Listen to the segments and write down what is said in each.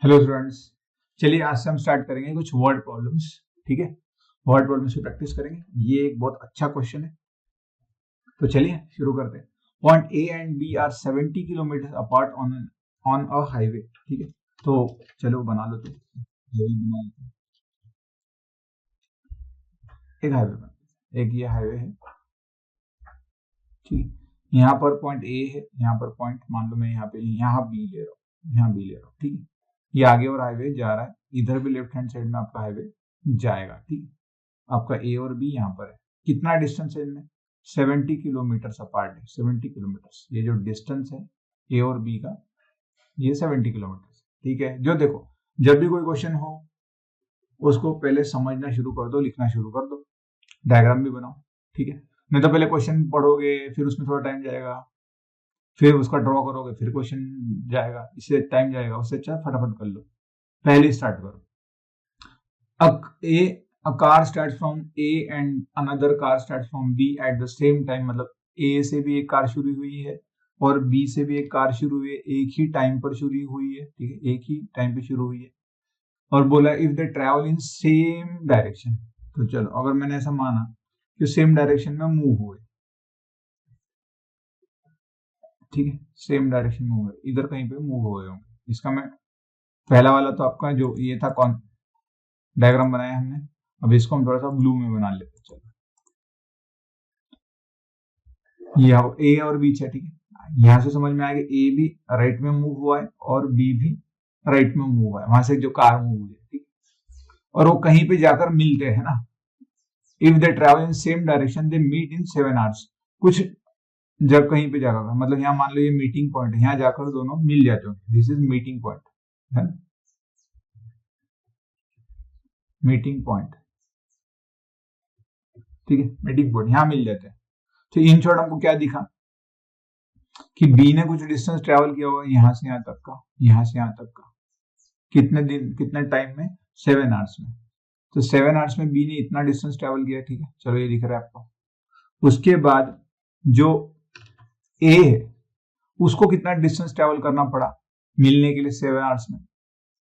Hello students, चलिए आज से हम स्टार्ट करेंगे कुछ वर्ड प्रॉब्लम्स। ठीक है, वर्ड प्रॉब्लम्स की प्रैक्टिस करेंगे। ये एक बहुत अच्छा क्वेश्चन है, तो चलिए शुरू करते हैं। Point A and B are 70 kilometre apart on a highway. ठीक है, तो चलो बना लो। तो बना लेते हैं। एक हाईवे बना, एक ये हाईवे है। ठीक है, यहाँ पर पॉइंट ए है, यहाँ पर पॉइंट मान लो मैं यहाँ बी ले रहा हूँ, यहाँ बी ले रहा हूँ। ठीक है, ये आगे और हाईवे जा रहा है, इधर भी लेफ्ट हैंड साइड में आपका हाईवे जाएगा। ठीक है, आपका ए और बी यहाँ पर है। कितना डिस्टेंस है इनमें? 70 किलोमीटर अपार्ट है। 70 किलोमीटर ये जो डिस्टेंस है ए और बी का, ये 70 किलोमीटर। ठीक है, जो देखो जब भी कोई क्वेश्चन हो उसको पहले समझना शुरू कर दो, लिखना शुरू कर दो, डायग्राम भी बनाओ। ठीक है, नहीं तो पहले क्वेश्चन पढ़ोगे, फिर उसमें थोड़ा टाइम जाएगा, फिर उसका ड्रॉ करोगे, फिर क्वेश्चन जाएगा, इससे टाइम जाएगा। उससे अच्छा फटाफट कर लो, पहले स्टार्ट करो। A car starts from A and another car starts from B at the same time। मतलब A से भी एक कार शुरू हुई है और B से भी एक कार शुरू हुई है, एक ही टाइम पर शुरू हुई है। ठीक है, एक ही टाइम पे शुरू हुई है और बोला if they travel in same direction. तो चलो, अगर मैंने ऐसा माना कि सेम डायरेक्शन में मूव हुए, ठीक है, सेम डायरेक्शन में हुए, इधर कहीं पे मूव हुए होंगे। इसका मैं पहला वाला तो आपका जो ये था कौन डायग्राम बनाया हमने, अब इसको हम थोड़ा सा ब्लू में बना लेते हैं। चलो, यहाँ ए और बी है। ठीक है, यहाँ से समझ में आएगा ए भी राइट में मूव हुआ है और बी भी राइट में मूव हुआ है, वहां से जो कार मूव हुई है। ठीक, और वो कहीं पे जाकर मिलते हैं ना। If they travel in same direction they meet in 7 hours. कुछ जब कहीं पे जाकर, मतलब यहाँ मान लो ये मीटिंग पॉइंट है, यहाँ जाकर दोनों मिल जाते हैं। दिस इज मीटिंग पॉइंट, है ना, मीटिंग पॉइंट। ठीक है, मीटिंग पॉइंट यहाँ मिल जाते हैं। तो इन शॉर्ट हमको क्या दिखा कि बी ने कुछ डिस्टेंस ट्रेवल किया होगा यहाँ से यहाँ तक का, यहाँ से यहाँ तक का, कितने दिन कितने टाइम में? 7 आवर्स में। तो 7 आवर्स में बी ने इतना डिस्टेंस ट्रेवल किया। ठीक है, चलो ये दिख रहा है आपको। उसके बाद जो ए है उसको कितना डिस्टेंस ट्रेवल करना पड़ा मिलने के लिए 7 आवर्स में?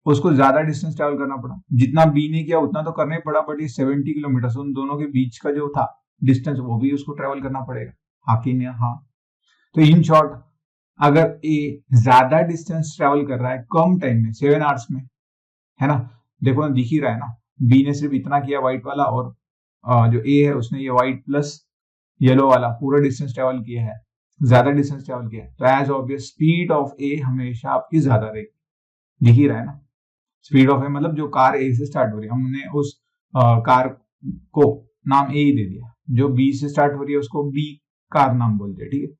उसको ज्यादा डिस्टेंस ट्रेवल करना पड़ा। जितना बी ने किया उतना तो करना ही पड़ा, बट ये 70 किलोमीटर उन दोनों के बीच का जो था डिस्टेंस, वो भी उसको ट्रेवल करना पड़ेगा। हाँ कि नहीं? हाँ। तो इन शॉर्ट, अगर ए ज्यादा डिस्टेंस ट्रेवल कर रहा है कम टाइम में, 7 आवर्स में, है ना, देखो ना, दिख ही रहा है ना, बी ने सिर्फ इतना किया व्हाइट वाला, और जो ए है उसने ये व्हाइट प्लस येलो वाला पूरा डिस्टेंस ट्रेवल किया है, ज्यादा डिस्टेंस ट्रेवल किया है। तो एज ऑब्वियस स्पीड ऑफ ए हमेशा आपकी ज्यादा रहेगी। दिख ही रहा है ना, स्पीड ऑफ ए मतलब जो कार ए से स्टार्ट हो रही है, हमने उस कार को नाम ए ही दे दिया, जो बी से स्टार्ट हो रही है उसको बी कार नाम बोलते हैं। ठीक है,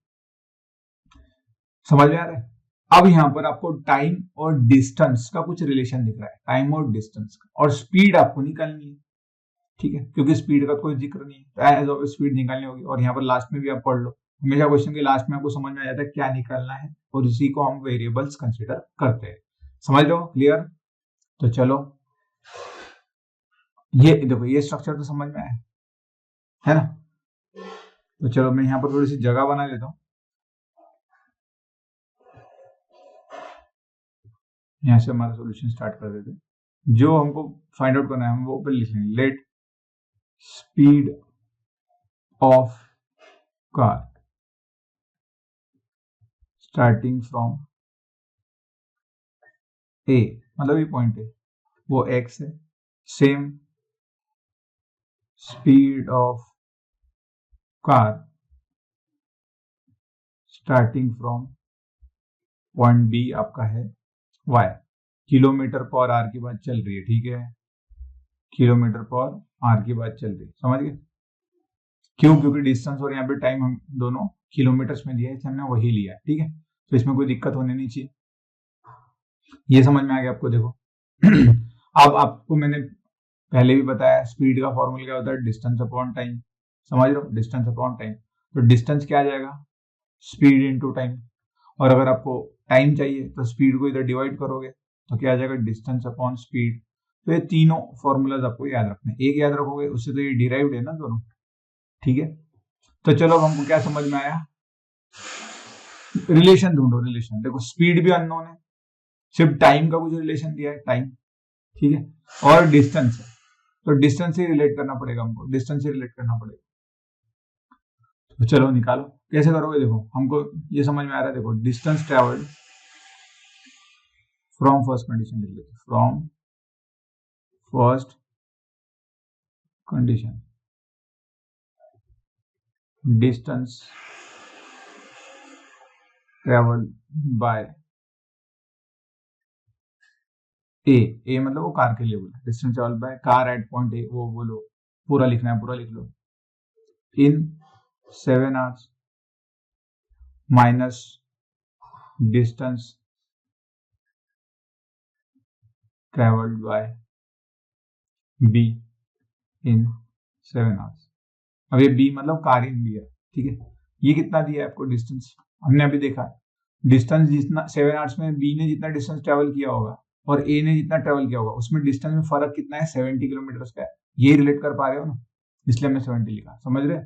समझ में आ रहा है? अब यहाँ पर आपको टाइम और डिस्टेंस का कुछ रिलेशन दिख रहा है, टाइम और डिस्टेंस का, और स्पीड आपको निकालनी है। ठीक है, क्योंकि स्पीड का कोई जिक्र नहीं है, तो एज ऑफ स्पीड निकालनी होगी। और यहाँ पर लास्ट में भी आप पढ़ लो, हमेशा क्वेश्चन के लास्ट में आपको समझ में आ जाता है क्या निकालना है, और इसी को हम वेरिएबल्स कंसिडर करते हैं। समझ लो, क्लियर? तो चलो, ये देखो, ये स्ट्रक्चर तो समझ में आया, है ना? तो चलो मैं यहाँ पर थोड़ी सी जगह बना लेता हूँ, यहाँ से हमारा सॉल्यूशन स्टार्ट कर देते हैं। जो हमको फाइंड आउट करना है हम वो ऊपर लिख लेंगे, let speed of car starting from A, मतलब ये पॉइंट है वो एक्स है, same speed of car starting from point B आपका है वाई। किलोमीटर पर आवर की बात चल रही है। ठीक है, किलोमीटर पर आवर की बात चल रही है, समझ गए? क्यों? क्योंकि डिस्टेंस और यहाँ पे टाइम हम दोनों किलोमीटर्स में दिया है, हमने वही लिया। ठीक है, तो इसमें कोई दिक्कत होने नहीं चाहिए। ये समझ में आ गया आपको? देखो अब आपको मैंने पहले भी बताया, स्पीड का फॉर्मूला क्या होता है? Distance upon time. समझ रहे हो? Distance upon time. तो डिस्टेंस क्या आ जाएगा? Speed into time. और अगर आपको टाइम चाहिए तो स्पीड को इधर डिवाइड करोगे तो क्या आ जाएगा? Distance upon speed. तो ये तीनों फॉर्मूलाज आपको याद रखने, एक याद रखोगे उससे तो ये डिराइव्ड है ना दोनों। ठीक है, तो चलो अब हमको क्या समझ में आया? रिलेशन ढूंढो। रिलेशन देखो, स्पीड भी अननोन है, सिर्फ टाइम का कुछ रिलेशन दिया है, टाइम, ठीक है, और डिस्टेंस है, तो डिस्टेंस से रिलेट करना पड़ेगा हमको, डिस्टेंस से रिलेट करना पड़ेगा। तो चलो निकालो, कैसे करोगे, देखो हमको ये समझ में आ रहा है, देखो distance travelled from first condition लिख लेते, from first condition, distance travelled by A मतलब वो कार के लिए बोला, distance travelled by car at point A, वो बोलो, पूरा लिखना है, पूरा लिख लो, in 7 hours minus distance travelled by B in 7 hours। अब ये बी मतलब कार इन बी है, ठीक है, ये कितना दिया है आपको डिस्टेंस, हमने अभी देखा डिस्टेंस जितना 7 hours में बी ने जितना डिस्टेंस ट्रेवल किया होगा और ए ने जितना ट्रेवल किया होगा उसमें डिस्टेंस में फर्क कितना है, 70 किलोमीटर का है, ये रिलेट कर पा रहे हो ना, इसलिए हमने 70 लिखा, समझ रहे,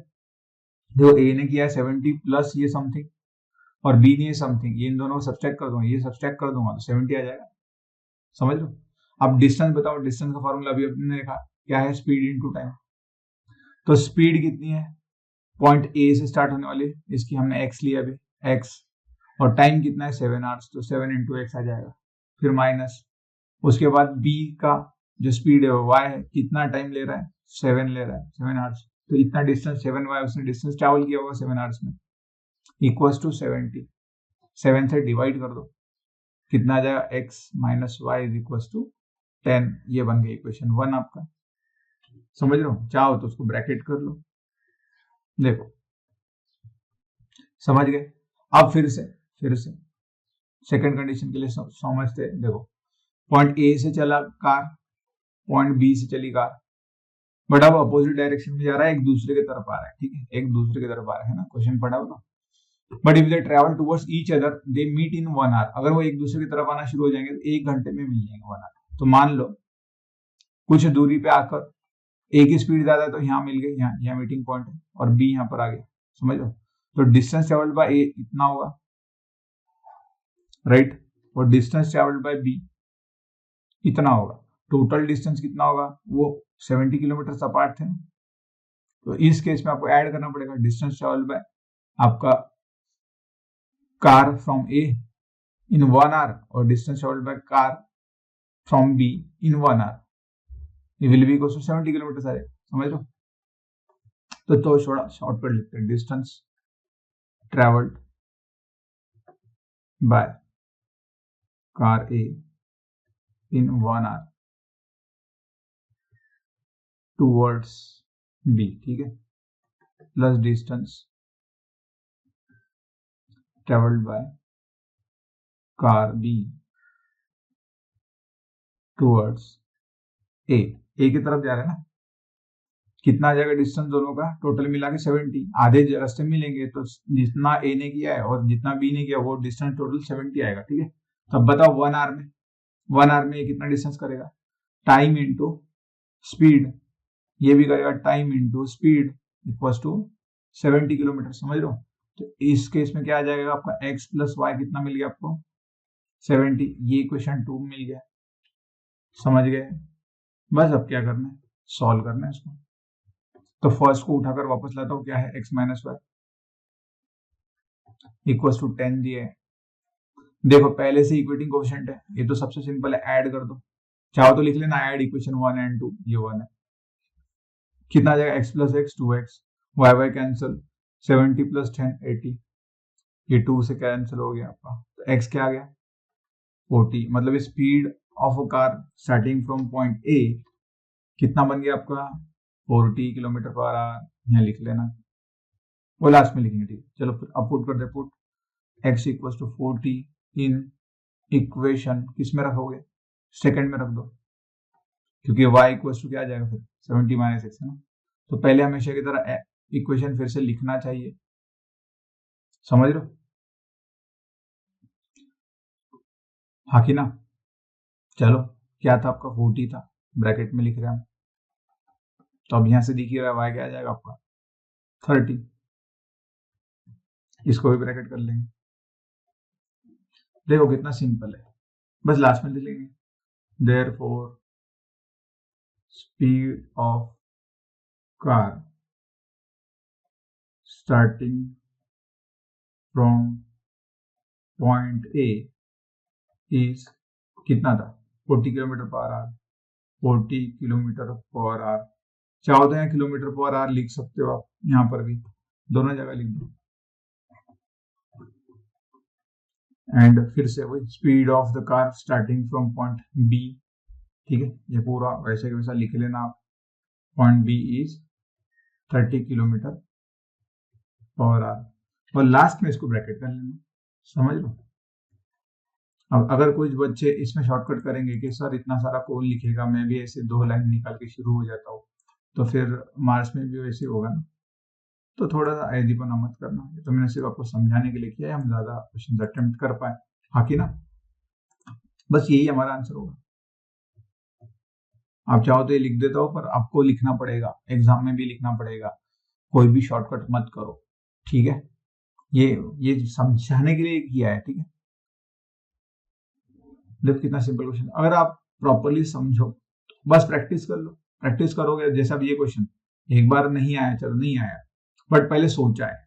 देखो ए ने किया है 70 प्लस ये समथिंग और बी ने समथिंग, ये इन दोनों को सब्सट्रैक्ट कर दूंगा, ये सब्सट्रैक्ट कर दूंगा तो 70 आ जाएगा, समझ लो। अब डिस्टेंस बताओ, डिस्टेंस का फॉर्मूला अभी अपने देखा क्या है, स्पीड इनटू टाइम, तो स्पीड कितनी है, पॉइंट ए से स्टार्ट होने वाली, इसकी हमने एक्स लिया अभी, एक्स, और टाइम कितना है 7 hours, तो 7 इंटू एक्स आ जाएगा, फिर माइनस, उसके बाद बी का जो स्पीड है वो वाई है, कितना टाइम ले रहा है, 7 ले रहा है, 7 hours, तो इतना डिस्टेंस 7 वाई उसने डिस्टेंस ट्रेवल किया होगा 7 hours में, इक्वल्स टू 70, 7 से डिवाइड कर दो, कितना आ जाएगा, X minus Y is equals to 10, ये बन गया इक्वेशन 1 आपका, समझ रहे हो, चाहो तो उसको ब्रैकेट कर लो, देखो समझ गए। अब फिर से सेकंड कंडीशन के लिए समझते हैं, देखो पॉइंट ए से चला कार, पॉइंट बी से चली कार, बट अब अपोजिट डायरेक्शन में जा रहा है, एक दूसरे की तरफ आ रहा है, ठीक है, एक दूसरे की तरफ आ रहा है ना, क्वेश्चन पढ़ा होगा, but if they travel towards each other they meet in 1 hour, अगर वो एक दूसरे की तरफ आना शुरू हो जाएंगे तो 1 घंटे में मिल जाएंगे 1 hour, तो मान लो कुछ दूरी पे आकर ए की स्पीड ज्यादा है तो यहाँ मिल गई, यहाँ मीटिंग पॉइंट है और बी यहाँ पर आ गया, समझ लो, तो डिस्टेंस ट्रेवल्ड बाय ए इतना होगा, राइट, और डिस्टेंस ट्रेवल्ड बाय बी इतना होगा, टोटल डिस्टेंस कितना होगा, वो 70 किलोमीटर अपार्ट थे, तो इस केस में आपको ऐड करना पड़ेगा डिस्टेंस ट्रेवल्ड बाय आपका car from A in 1 hour और distance travelled by car from B in 1 hour, ये will be equal to 70 kilometre आएगा, समझ लो, तो थोड़ा शॉर्टकट लिखते हैं, distance travelled by car A in 1 hour towards B, ठीक है, plus distance travelled by car B towards A की तरफ जा रहे हैं ना, कितना आ जाएगा डिस्टेंस दोनों का, टोटल मिला के 70, आधे रास्ते मिलेंगे तो जितना ए ने किया है और जितना बी ने किया वो डिस्टेंस टोटल 70 आएगा, ठीक है, तो अब बताओ 1 hour में, 1 hour में ये कितना डिस्टेंस करेगा, टाइम इंटू स्पीड, ये भी करेगा time into speed equals to 70 kilometre, समझ लो, तो इस केस में क्या आ जाएगा आपका एक्स प्लस वाई कितना मिल गया आपको 70, ये इक्वेशन 2 मिल गया, समझ गए, बस अब क्या करना है, सॉल्व करना है इसको, तो फर्स्ट को उठाकर वापस लाता हूँ, क्या है X minus Y equals to 10 दिया है, देखो पहले से इक्वेटिंग कोएफिशिएंट है, ये तो सबसे सिंपल है, ऐड कर दो, चाहो तो लिख लेना ऐड इक्वेशन 1 एंड 2, ये 1 है, कितना आ जाएगा X plus X 2x, Y Y cancel, 70 plus 10 80, ये 2 से कैंसिल हो गया आपका, तो x क्या आ गया 40, मतलब speed of a car starting from point A कितना बन गया आपका 40 किलोमीटर पर आवर, यहाँ लिख लेना, वो लास्ट में लिखेंगे, ठीक, चलो फिर अब पुट कर दे, put x equal to 40 in equation किस में रखोगे, सेकंड में रख दो, क्योंकि y इक्वल टू क्या आ जाएगा फिर 70 माइनस एक्स है ना, तो पहले हमेशा की तरह इक्वेशन फिर से लिखना चाहिए, समझ लो, हाँ कि ना, चलो क्या था आपका 40 था, ब्रैकेट में लिख रहे हैं हम, तो अब यहां से दिख ही रहा है y क्या आ जाएगा आपका 30, इसको भी ब्रैकेट कर लेंगे, देखो कितना सिंपल है, बस लास्ट में लिख लेंगे therefore speed of car starting from point A is कितना था 40 kilometre per our 40 kilometre per our. चाहो तो यहाँ किलोमीटर पर आवर लिख सकते हो आप, यहाँ पर भी दोनों जगह लिख दो। एंड फिर से वही speed of the car starting from point B, ठीक है, ये पूरा वैसे वैसा लिख लेना आप। Point B is 30 kilometre per hour और लास्ट में इसको ब्रैकेट कर लेना, समझ लो। अब अगर कुछ बच्चे इसमें शॉर्टकट करेंगे कि सर इतना सारा कौन लिखेगा, मैं भी ऐसे 2 लाइन निकाल के शुरू हो जाता हूँ, तो फिर मार्क्स में भी वैसे होगा ना। तो थोड़ा सा ऐदीपना मत करना, ये तो मैंने सिर्फ आपको समझाने के लिए किया है, हम ज्यादा क्वेश्चन अटेम्प्ट कर पाए, हाँ कि ना। बस यही हमारा आंसर होगा। आप चाहो तो ये लिख देता हो, पर आपको लिखना पड़ेगा, एग्जाम में भी लिखना पड़ेगा, कोई भी शॉर्टकट मत करो, ठीक है। ये समझाने के लिए किया है, ठीक है। देखो कितना सिंपल क्वेश्चन, अगर आप प्रॉपरली समझो, बस प्रैक्टिस कर लो। प्रैक्टिस करोगे, जैसा भी ये क्वेश्चन एक बार नहीं आया, चलो नहीं आया, बट पहले सोचा है।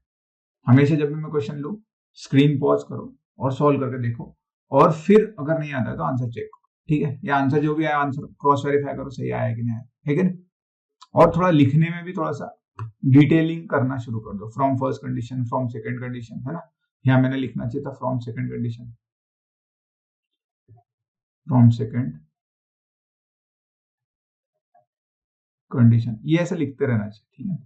हमेशा जब भी मैं क्वेश्चन लूँ, स्क्रीन पॉज करो और सॉल्व करके देखो, और फिर अगर नहीं आता है तो आंसर चेक करो, ठीक है। या आंसर जो भी आया, आंसर क्रॉस वेरीफाई करो, सही आया कि नहीं आया, ठीक है। और थोड़ा लिखने में भी थोड़ा सा डिटेलिंग करना शुरू कर दो, from first condition, from second condition, है ना। यहाँ मैंने लिखना चाहिए था from second condition, from second condition, ये ऐसे लिखते रहना चाहिए, ठीक है।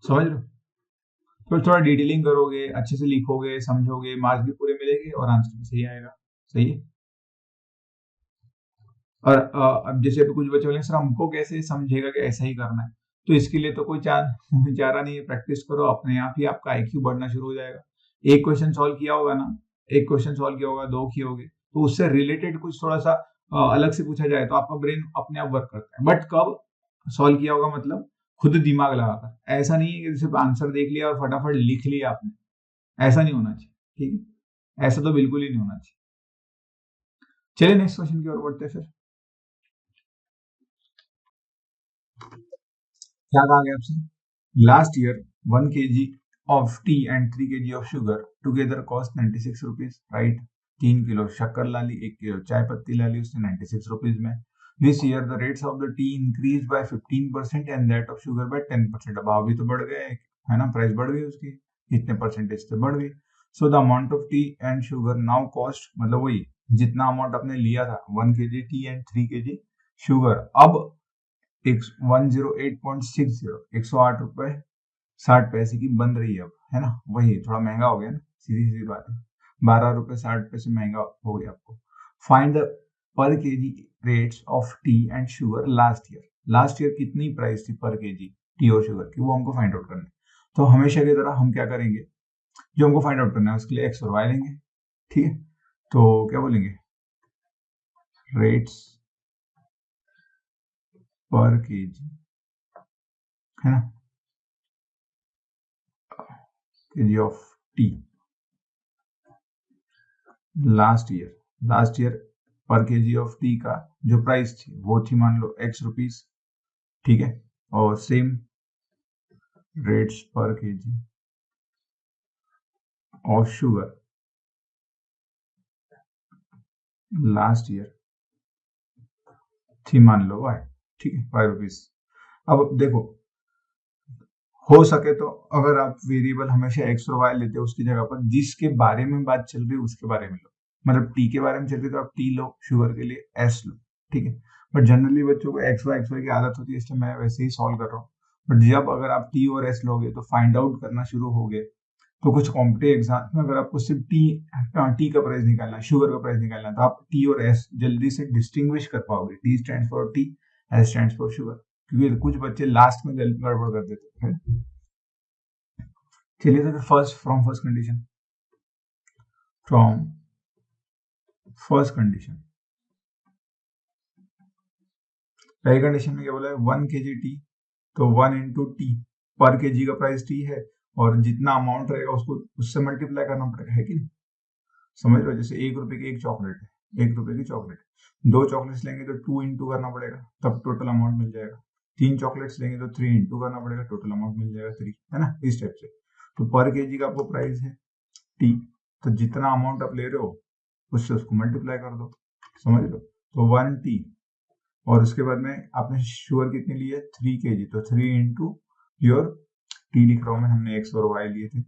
समझ लो, तो थोड़ा डिटेलिंग करोगे, अच्छे से लिखोगे, समझोगे, मार्क्स भी पूरे मिलेंगे और आंसर भी सही आएगा, सही है। और अब जैसे अभी कुछ बच्चे बोले सर हमको कैसे समझेगा कि ऐसा ही करना है, तो इसके लिए तो कोई चारा नहीं है, प्रैक्टिस करो, अपने आप ही आपका आईक्यू बढ़ना शुरू हो जाएगा। एक क्वेश्चन सॉल्व किया होगा ना, एक क्वेश्चन सॉल्व किया होगा, 2 किए होगे, तो उससे रिलेटेड कुछ थोड़ा सा अलग से पूछा जाए तो आपका ब्रेन अपने आप वर्क करता है। बट कब सॉल्व किया होगा, मतलब खुद दिमाग लगाकर, ऐसा नहीं है कि सिर्फ आंसर देख लिया और फटाफट लिख लिया आपने, ऐसा नहीं होना चाहिए, ठीक है। ऐसा तो बिल्कुल ही नहीं होना चाहिए। चलिए नेक्स्ट क्वेश्चन की ओर बढ़ते हैं फिर। क्या कहा गया आपसे, last year 1 kg of tea and 3 kg of sugar together cost 96 rupees, right. 3 kilo शक्कर ला ली, 1 किलो चाय पत्ती ला ली उसने 96 रुपीज में। This year the rates of the T increase by 15% and that of sugar bye 10%, अब भाव भी तो बढ़ गए, है ना, प्राइस बढ़ गई उसकी, इतने परसेंटेज से बढ़ गई। So the amount of T and sugar now cost, मतलब वही जितना अमाउंट आपने लिया था 1 kg T and 3 kg sugar, अब 108.60, 108 रुपए 60 पैसे की बन रही है अब, है ना। वही थोड़ा महंगा हो गया ना, सीधी सीधी बात है, 12 रुपए 60 पैसे महंगा हो गया आपको। फाइंड द पर KG rates of T and sugar last year, last year कितनी प्राइस थी पर केजी टी और शुगर की, वो हमको फाइंड आउट करना है। तो हमेशा की तरह हम क्या करेंगे, जो हमको फाइंड आउट करना है उसके लिए एक्स और वाई लेंगे, ठीक है। तो क्या बोलेंगे, रेट्स पर केजी, है ना, KG of T last year पर केजी ऑफ टी का जो प्राइस थी वो थी मान लो एक्स रुपीज, ठीक है। और सेम रेट्स पर KG of sugar last year थी मान लो वाई, ठीक है, 5 रुपीज। अब देखो, हो सके तो अगर आप वेरिएबल हमेशा एक्स और वाई लेते हो, उसकी जगह पर जिसके बारे में बात चल रही है उसके बारे में लो, मतलब टी के बारे में चल रही है तो आप टी लो, शुगर के लिए एस लो, ठीक है। बट जनरली बच्चों को एक्स वाई की आदत होती है, इसलिए मैं वैसे ही सॉल्व कर रहा हूँ। बट जब अगर आप टी और एस लोगे तो फाइंड आउट करना शुरू हो गए, तो कुछ कॉम्पिटेटिव एग्जाम में अगर आपको सिर्फ टी का प्राइस निकालना है, शुगर का प्राइस निकालना है, तो आप टी और एस जल्दी से डिस्टिंग्विश कर पाओगे, T stand for T, S stand for sugar, क्योंकि कुछ बच्चे लास्ट में गड़बड़ कर देते हैं। चलिए तो फिर फ्रॉम फर्स्ट कंडीशन, पहली कंडीशन में क्या बोला है, 1 kg टी, तो 1 इंटू टी, पर केजी का प्राइस टी है, और जितना अमाउंट रहेगा उसको उससे मल्टीप्लाई करना पड़ेगा, है कि नहीं। समझ लो, जैसे 1 रुपए की एक चॉकलेट है, 1 रुपए की चॉकलेट, 2 चॉकलेट्स लेंगे तो 2 इंटू करना पड़ेगा, तब टोटल अमाउंट मिल जाएगा। 3 चॉकलेट्स लेंगे तो 3 इंटू करना पड़ेगा, टोटल अमाउंट मिल जाएगा 3, है ना, इस टाइप से। तो पर केजी का आपको प्राइस है टी, तो जितना अमाउंट आप ले रहे हो उससे उसको मल्टीप्लाई कर दो, समझ लो। तो 1 टी, और उसके बाद में आपने शुगर कितनी ली है, 3 kg, तो 3 इंटू योर टी लिख रहा हूँ मैं, हमने एक्स और वाई लिए थे,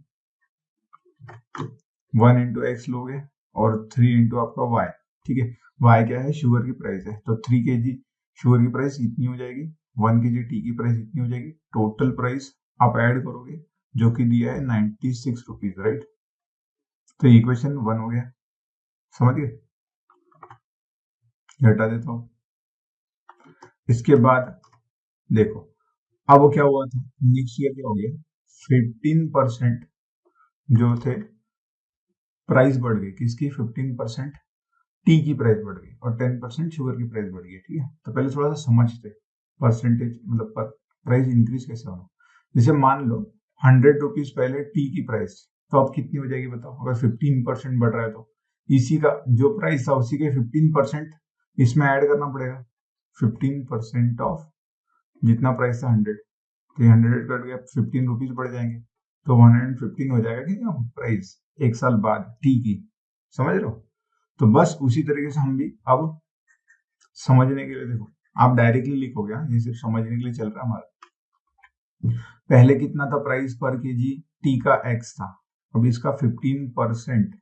1 इंटू एक्स लोगे और 3 इंटू आपका वाई, ठीक है। वाई क्या है, शुगर की प्राइस है, तो 3 kg शुगर की प्राइस इतनी हो जाएगी, 1 kg टी की प्राइस इतनी हो जाएगी, टोटल प्राइस आप ऐड करोगे जो कि दिया है 96 रुपीज, राइट। तो इक्वेशन 1 हो गया, समझ गए, हटा देता हूँ। इसके बाद देखो, अब वो क्या हुआ था, नेक्स्ट ईयर क्या हो गया, 15% जो थे प्राइस बढ़ गई, किसकी, 15% टी की प्राइस बढ़ गई और 10% शुगर की प्राइस बढ़ गई, ठीक है। तो पहले थोड़ा सा समझते, परसेंटेज मतलब प्राइस इंक्रीज कैसे होना। जैसे मान लो 100 रुपीज पहले टी की प्राइस, तो अब कितनी हो जाएगी बताओ, अगर 15% बढ़ रहा है तो इसी का जो प्राइस था उसी के 15% इसमें ऐड करना पड़ेगा, 15% ऑफ जितना प्राइस था 100, तो 100 कट गया, 15 रुपीज बढ़ जाएंगे, तो 115 हो जाएगा, ठीक है, प्राइस एक साल बाद टी की, समझ लो। तो बस उसी तरीके से हम भी अब समझने के लिए, देखो आप डायरेक्टली लिखोगे, ये सिर्फ समझने के लिए चल रहा है हमारा। पहले कितना था प्राइस पर केजी, टी का एक्स था, अब इसका 15%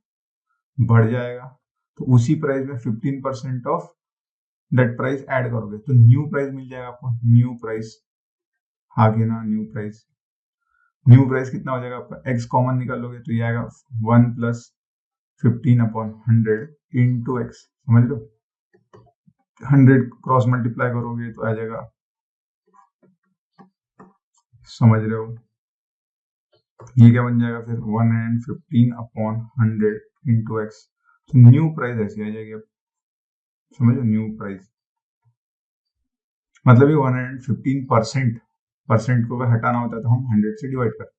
बढ़ जाएगा, तो उसी प्राइस में 15% ऑफ दैट प्राइस ऐड करोगे तो न्यू प्राइस मिल जाएगा आपको, न्यू प्राइस आगे ना, न्यू प्राइस कितना हो जाएगा आपका, एक्स कॉमन निकालोगे तो ये आएगा 1 प्लस 15/100 इंटू एक्स, समझ लो, 100 क्रॉस मल्टीप्लाई करोगे तो आ जाएगा, समझ रहे हो, ये क्या बन जाएगा फिर 115/100 इंटू एक्स, तो न्यू प्राइस ऐसी आ जाएगी, अब समझो, न्यू प्राइस मतलब ये 115%, परसेंट को अगर हटाना होता है तो हम 100 से डिवाइड करते हैं,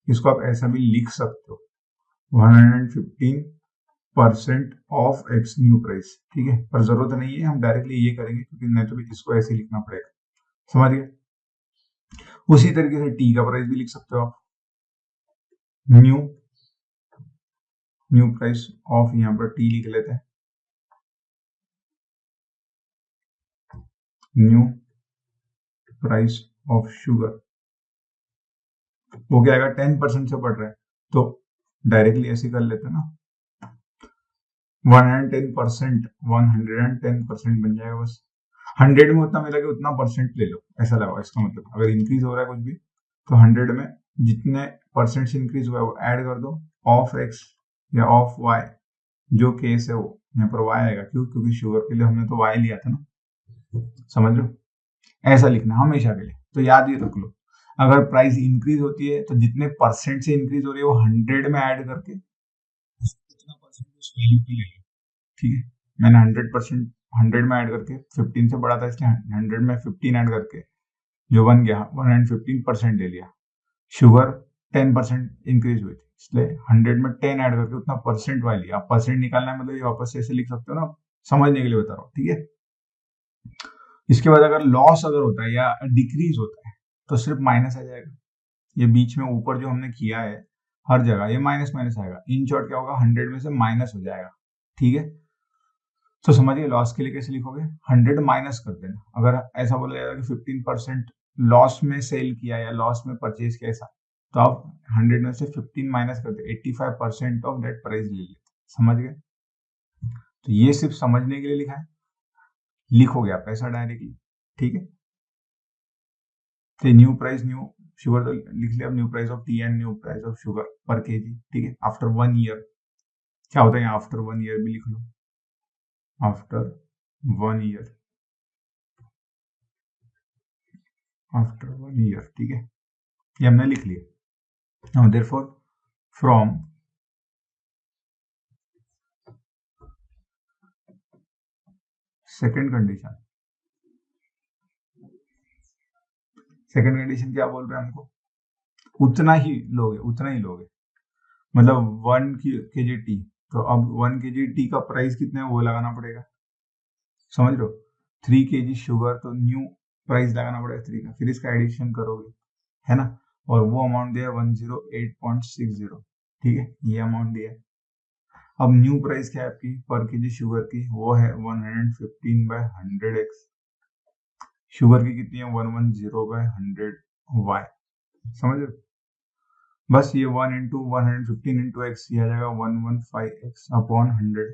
इसको आप ऐसा भी लिख सकते हो, 115% ऑफ एक्स न्यू प्राइस, ठीक है, पर जरूरत नहीं है, हम डायरेक्टली ये करेंगे क्योंकि नहीं तो भी इसको ऐसे लिखना पड़ेगा, समझ गए। उसी तरीके से टी का प्राइस भी लिख सकते हो आप, न्यू न्यू प्राइस ऑफ, यहाँ पर टी लिख लेते हैं, न्यू प्राइस ऑफ शुगर, वो क्या आएगा, 10% से बढ़ रहा है, तो डायरेक्टली ऐसे कर लेते हैं ना, 110%, 110% बन जाएगा, बस 100 में उतना मिला कि उतना परसेंट ले लो, ऐसा लगा, इसका मतलब अगर इंक्रीज हो रहा है कुछ भी तो 100 में जितने परसेंट से इंक्रीज हुआ है वो ऐड कर दो, ऑफ एक्स या ऑफ वाई, जो केस है वो यहाँ पर वाई आएगा, क्यों, क्योंकि शुगर के लिए हमने तो वाई लिया था ना, समझ लो, ऐसा लिखना हमेशा के लिए, तो याद ही रख लो, अगर प्राइस इंक्रीज होती है तो जितने परसेंट से इंक्रीज हो रही है वो 100 में ऐड करके उतना परसेंट उस वैल्यू पे ले लो, ठीक है। मैंने 100% 100 में ऐड करके 15 से बढ़ा था इसलिए 100 में 15 ऐड करके जो बन गया 115% ले लिया, शुगर 10% इंक्रीज हुई थी इसलिए 100 में 10 ऐड करके उतना परसेंट वाली लिया, आप परसेंट निकालना है मतलब ये वापस से ऐसे लिख सकते हो ना, समझने के लिए बता रहा हूँ, ठीक है। इसके बाद अगर लॉस अगर होता है या डिक्रीज होता है तो सिर्फ माइनस आ जाएगा, ये बीच में ऊपर जो हमने किया है हर जगह ये माइनस माइनस आएगा, इन शॉर्ट क्या होगा, 100 में से माइनस हो जाएगा, ठीक है। तो समझिए लॉस के लिए कैसे लिखोगे, 100 माइनस कर देना, अगर ऐसा बोला जाएगा कि 15% लॉस में सेल किया या लॉस में परचेज किया ऐसा, तो आप 100 में से 15 माइनस करते 85% ऑफ दैट प्राइस ले लेते, समझ गए। तो ये सिर्फ समझने के लिए लिखा है, लिखोगे आप ऐसा डायरेक्टली, ठीक है। तो न्यू प्राइस, न्यू शुगर तो लिख लिया, new price of T and new price of sugar पर केजी, ठीक है। आफ्टर 1 ईयर क्या होता है, यहाँ आफ्टर 1 ईयर भी लिख लो, आफ्टर 1 ईयर, आफ्टर 1 ईयर, ठीक है, ये हमने लिख लिया। Now therefore from second condition, second condition क्या बोल रहे हैं हमको, उतना ही लोगे, उतना ही लोगे, मतलब 1 kg टी, तो अब 1 kg टी का प्राइस कितना है वो लगाना पड़ेगा, समझ लो। 3 kg शुगर, तो न्यू प्राइस लगाना पड़ेगा 3 का, फिर इसका एडिशन करोगे, है ना। और वो अमाउंट दिया 108.60, ठीक है, ये अमाउंट दिया है। अब न्यू प्राइस क्या है आपकी पर केजी शुगर की, वो है 115/100x। शुगर की कितनी है 110/100y, समझ रहे हो। बस ये 1 इंटू 115 इंटू एक्स, ये आ जाएगा 115x अपॉन 100,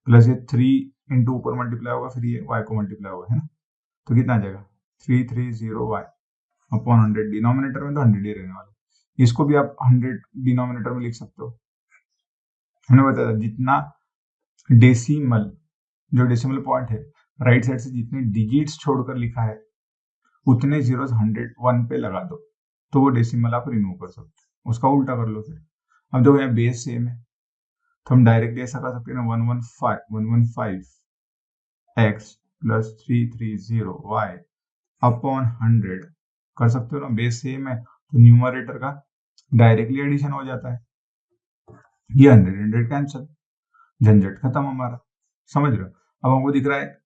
प्लस ये 3 इंटू ऊपर मल्टीप्लाई होगा, फिर ये y को मल्टीप्लाई होगा, है ना। तो कितना आ जाएगा 330y अपॉन 100। डिनोमिनेटर में तो 100 ही रहने वाला, इसको भी आप 100 डिनोमिनेटर में लिख सकते हो। मैंने बताया जितना डेसिमल, जो डेसिमल पॉइंट है राइट साइड से जितने डिजिट्स छोड़कर लिखा है उतने जीरोस 101 पे लगा दो, तो वो डेसिमल आप रिमूव कर सकते हो, उसका उल्टा कर लो फिर। अब देखो यहाँ बेस सेम है, तो हम डायरेक्टली ऐसा कर सकते हैं ना, 115x प्लस 330y अपॉन 100 कर सकते हो ना, बेस सेम है तो न्यूमरेटर का डायरेक्टली एडिशन हो जाता है, ये 100 कैंसिल, झंझट खत्म हमारा, समझ रहे हो। अब हमको दिख रहा है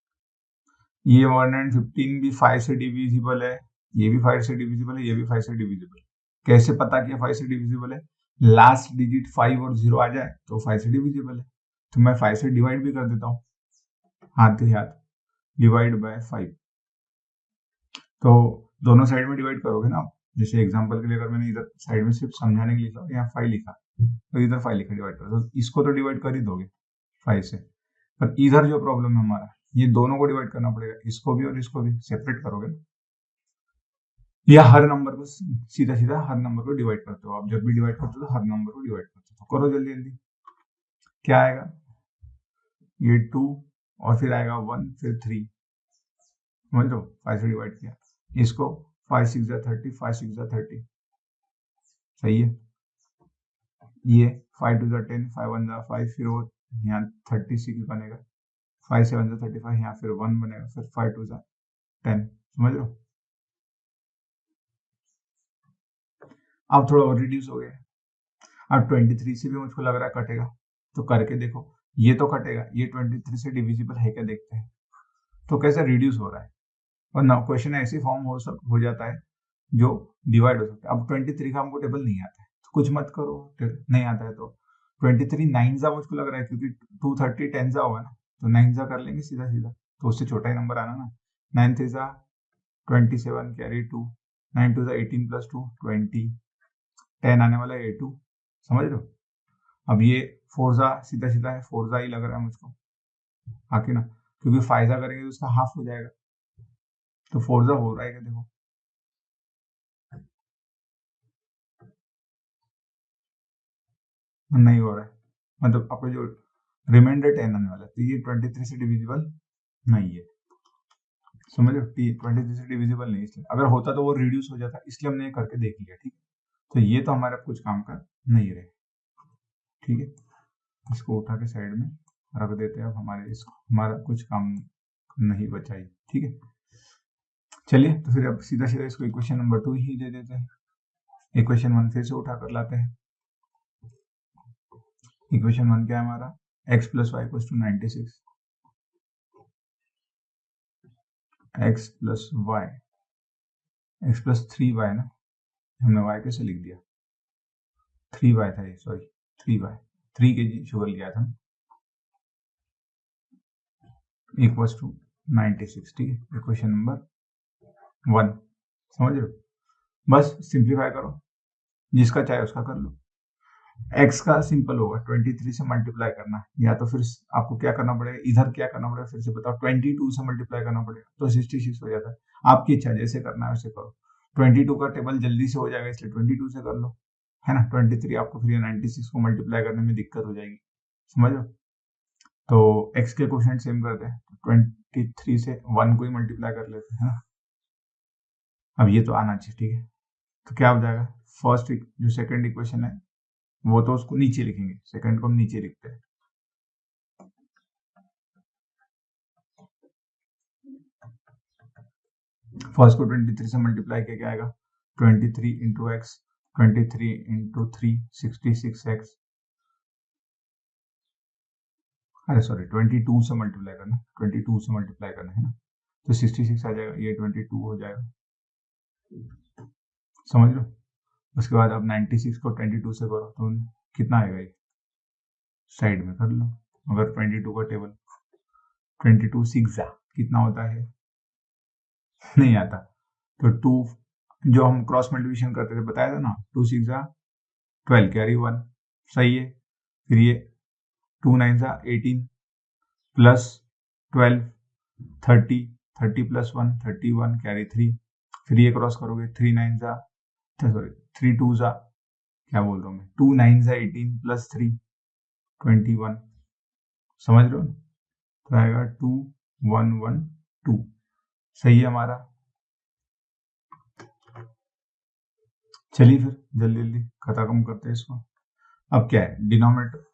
ये 115 भी 5 से डिविजिबल है, ये भी 5 से डिविजिबल है, ये भी 5 से डिविजिबल है। कैसे पता किया 5 से डिविजिबल है, लास्ट डिजिट 5 और 0 आ जाए तो 5 से डिविजिबल है, तो मैं 5 से डिवाइड भी कर देता हूँ, हाथ ही हाथ डिवाइड बाय 5। तो दोनों साइड में डिवाइड करोगे ना, जैसे एग्जांपल के लिए अगर मैंने इधर साइड में सिर्फ समझाने के लिए लिखा, यहाँ 5 लिखा, तो इधर 5 लिखा डिवाइड करो, तो इसको तो डिवाइड कर ही दोगे 5 से, पर इधर जो प्रॉब्लम है हमारा, ये दोनों को डिवाइड करना पड़ेगा, इसको भी और इसको भी सेपरेट करोगे ना, या हर नंबर को सीधा सीधा हर नंबर को डिवाइड करते हो आप, जब भी डिवाइड करते हो तो हर नंबर को डिवाइड करते हो, तो करो जल्दी जल्दी। क्या आएगा ये 2 और फिर आएगा 1 फिर 3, समझ लो 5 से डिवाइड किया, इसको 5 6 30, 5 6 30, सही है। ये 5 2 10, 5 1 5, फिर वो यहाँ 36 बनेगा, 5 7 35, यहाँ फिर 1 बनेगा, फिर 5 2 10, समझ लो। अब थोड़ा और रिड्यूस हो गया, अब 23 से भी मुझको लग रहा है कटेगा, तो करके देखो, ये तो कटेगा, ये 23 से डिविजिबल है क्या देखते हैं, तो कैसे रिड्यूस हो रहा है, और ना क्वेश्चन ऐसी फॉर्म हो जाता है जो डिवाइड हो सकता है। अब 23 का हमको टेबल नहीं आता है तो कुछ मत करो, नहीं आता है तो 23 9 जा मुझको लग रहा है, क्योंकि 230 10 जा होगा ना, तो 9 जा कर लेंगे सीधा सीधा, तो उससे छोटा ही नंबर आना ना, 9 3 जा 27 कैरी 2, 9 2 जा 18 प्लस 2 20, 10 आने वाला है 2, समझ लो। अब ये 4 जा सीधा सीधा है, 4 जा ही लग रहा है मुझको, आके ना, क्योंकि फायदा करेंगे तो उसका हाफ हो जाएगा, तो 4 जा हो रहा है क्या देखो, नहीं हो रहा है, मतलब आपको जो रिमाइंडर 10 आने वाला है, तो ये 23 से डिविजिबल नहीं है, समझ लो, 23 से डिविजिबल नहीं, इसलिए अगर होता तो वो रिड्यूस हो जाता, इसलिए हमने ये करके देख लिया, ठीक है। तो ये तो हमारा कुछ काम का नहीं रहे, ठीक है, इसको उठा के साइड में रख देते हैं, अब हमारे इसको हमारा कुछ काम नहीं बचाई, ठीक है। चलिए तो फिर अब सीधा सीधा इसको इक्वेशन नंबर 2 ही दे देते हैं, इक्वेशन 1 फिर से उठा कर लाते हैं। इक्वेशन 1 क्या है हमारा, x plus Y equals to 96, x plus वाई, x प्लस 3y ना, हमने y कैसे लिख दिया, 3y था ये, सॉरी 3y, 3 kg शुगर लिया था, इक्वल्स टू 96, ठीक है, इक्वेशन नंबर 1, समझ रहे हो। बस सिंप्लीफाई करो, जिसका चाहे उसका कर लो। x का सिंपल होगा 23 से मल्टीप्लाई करना, या तो फिर आपको क्या करना पड़ेगा, इधर क्या करना पड़ेगा फिर से बताओ, 22 से मल्टीप्लाई करना पड़ेगा, तो 66 हो जाता है, आपकी इच्छा जैसे करना है वैसे करो, 22 का टेबल जल्दी से हो जाएगा इसलिए 22 से कर लो, है ना। 23 आपको फिर 96 को मल्टीप्लाई करने में दिक्कत हो जाएगी, समझ लो। तो x के कोएफिशिएंट सेम करते हैं, 23 से 1 को ही मल्टीप्लाई कर लेते हैं, है ना। अब ये तो आना चाहिए, ठीक है, तो क्या हो जाएगा, फर्स्ट जो सेकंड इक्वेशन है वो तो उसको नीचे लिखेंगे, सेकंड को हम नीचे लिखते हैं, फर्स्ट को 23 से मल्टीप्लाई किया क्या आएगा, 23 इंटू एक्स, 23 इंटू 3 66x, अरे सॉरी 22 से मल्टीप्लाई करना, 22 से मल्टीप्लाई करना है ना, तो 66 आ जाएगा, ये 22 हो जाएगा, समझ लो। उसके बाद आप 96 को 22 से करो तो कितना आएगा, ये साइड में कर लो। अगर 22 का टेबल 22 6 कितना होता है, नहीं आता, तो 2 जो हम क्रॉस मल्टीप्लिकेशन करते थे बताया था ना, 2 6 12 कैरी 1, सही है। फिर ये 2 9 18 प्लस 12 30, 30 प्लस 1 31 कैरी 3, फिर ये क्रॉस करोगे 3 9 सॉरी 3 2 क्या बोल रहा हूँ मैं, 2 9 18 प्लस 3 21, समझ रहे हो, तो आएगा 2 1 1 2, सही है हमारा। चलिए फिर जल्दी जल्दी खत्म करते हैं इसको। अब क्या है, डिनोमिनेटर